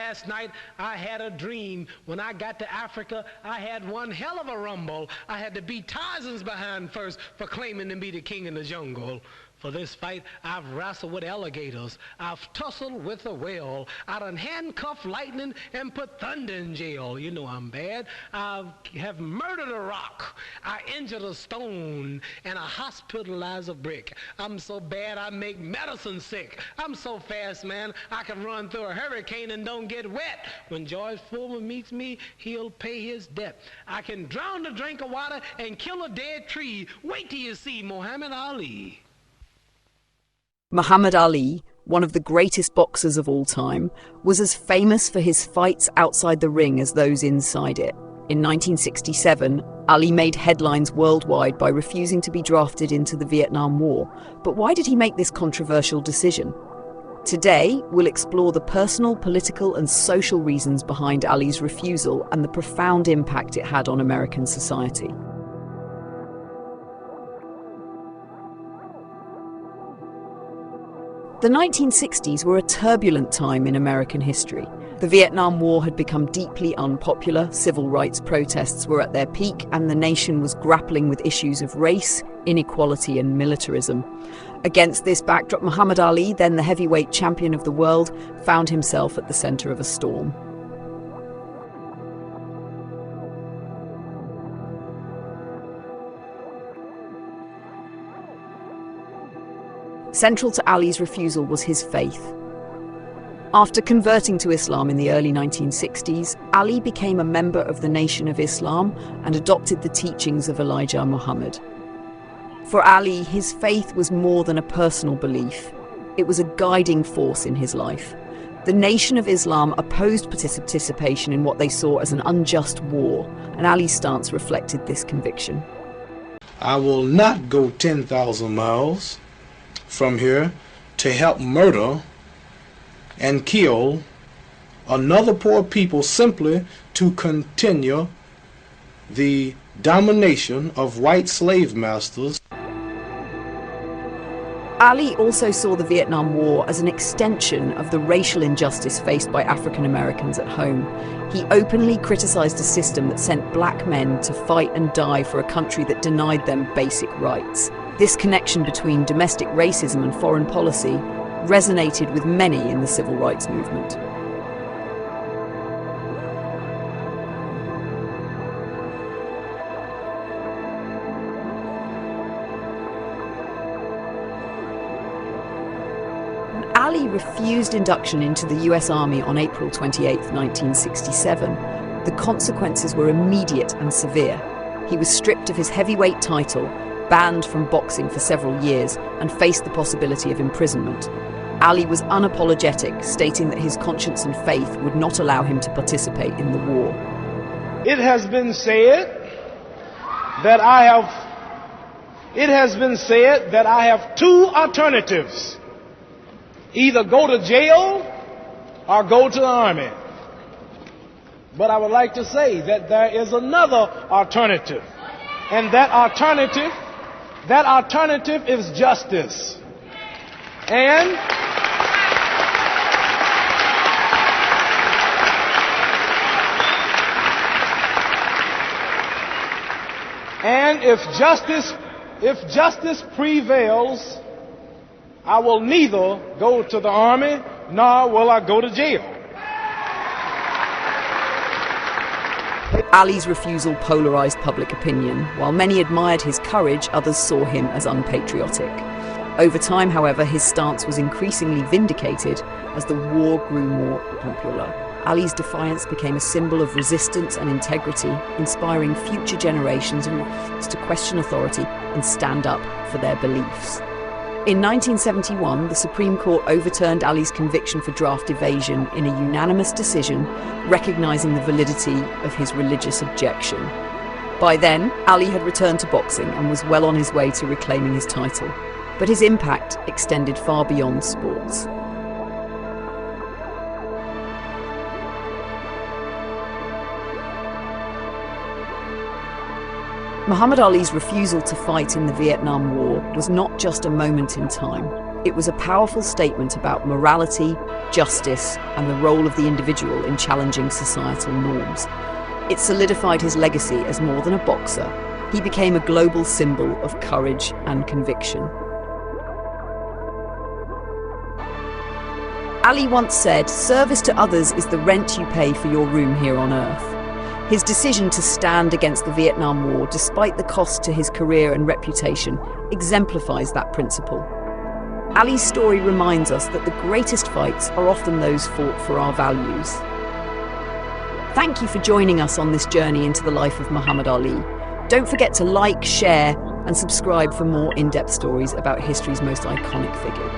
last night I had a dream. When I got to Africa, I had one hell of a rumble. I had to beat Tarzan's behind first for claiming to be the king in the jungle. For this fight, I've wrestled with alligators. I've tussled with a whale. I done handcuffed lightning and put thunder in jail. You know I'm bad. I have murdered a rock. I injured a stone, and I hospitalized a brick. I'm so bad I make medicine sick. I'm so fast, man, I can run through a hurricane and don't get wet. When George Foreman meets me, he'll pay his debt. I can drown a drink of water and kill a dead tree. Wait till you see Muhammad Ali. Muhammad Ali, one of the greatest boxers of all time, was as famous for his fights outside the ring as those inside it. In 1967, Ali made headlines worldwide by refusing to be drafted into the Vietnam War. But why did he make this controversial decision? Today, we'll explore the personal, political, and social reasons behind Ali's refusal and the profound impact it had on American society. The 1960s were a turbulent time in American history. The Vietnam War had become deeply unpopular, civil rights protests were at their peak, and the nation was grappling with issues of race, inequality, and militarism. Against this backdrop, Muhammad Ali, then the heavyweight champion of the world, found himself at the center of a storm. Central to Ali's refusal was his faith. After converting to Islam in the early 1960s, Ali became a member of the Nation of Islam and adopted the teachings of Elijah Muhammad. For Ali, his faith was more than a personal belief. It was a guiding force in his life. The Nation of Islam opposed participation in what they saw as an unjust war, and Ali's stance reflected this conviction. I will not go 10,000 miles from here to help murder and kill another poor people simply to continue the domination of white slave masters. Ali also saw the Vietnam War as an extension of the racial injustice faced by African Americans at home. He openly criticized a system that sent black men to fight and die for a country that denied them basic rights. This connection between domestic racism and foreign policy resonated with many in the civil rights movement. Ali refused induction into the US Army on April 28, 1967. The consequences were immediate and severe. He was stripped of his heavyweight title, banned from boxing for several years, and faced the possibility of imprisonment. Ali was unapologetic, stating that his conscience and faith would not allow him to participate in the war. It has been said that I have two alternatives. Either go to jail or go to the army. But I would like to say that there is another alternative. And that alternative is justice. And if justice prevails, I will neither go to the army nor will I go to jail. Ali's refusal polarized public opinion. While many admired his courage, others saw him as unpatriotic. Over time, however, his stance was increasingly vindicated as the war grew more popular. Ali's defiance became a symbol of resistance and integrity, inspiring future generations to question authority and stand up for their beliefs. In 1971, the Supreme Court overturned Ali's conviction for draft evasion in a unanimous decision, recognizing the validity of his religious objection. By then, Ali had returned to boxing and was well on his way to reclaiming his title. But his impact extended far beyond sports. Muhammad Ali's refusal to fight in the Vietnam War was not just a moment in time. It was a powerful statement about morality, justice, and the role of the individual in challenging societal norms. It solidified his legacy as more than a boxer. He became a global symbol of courage and conviction. Ali once said, "Service to others is the rent you pay for your room here on Earth." His decision to stand against the Vietnam War, despite the cost to his career and reputation, exemplifies that principle. Ali's story reminds us that the greatest fights are often those fought for our values. Thank you for joining us on this journey into the life of Muhammad Ali. Don't forget to like, share, and subscribe for more in-depth stories about history's most iconic figure.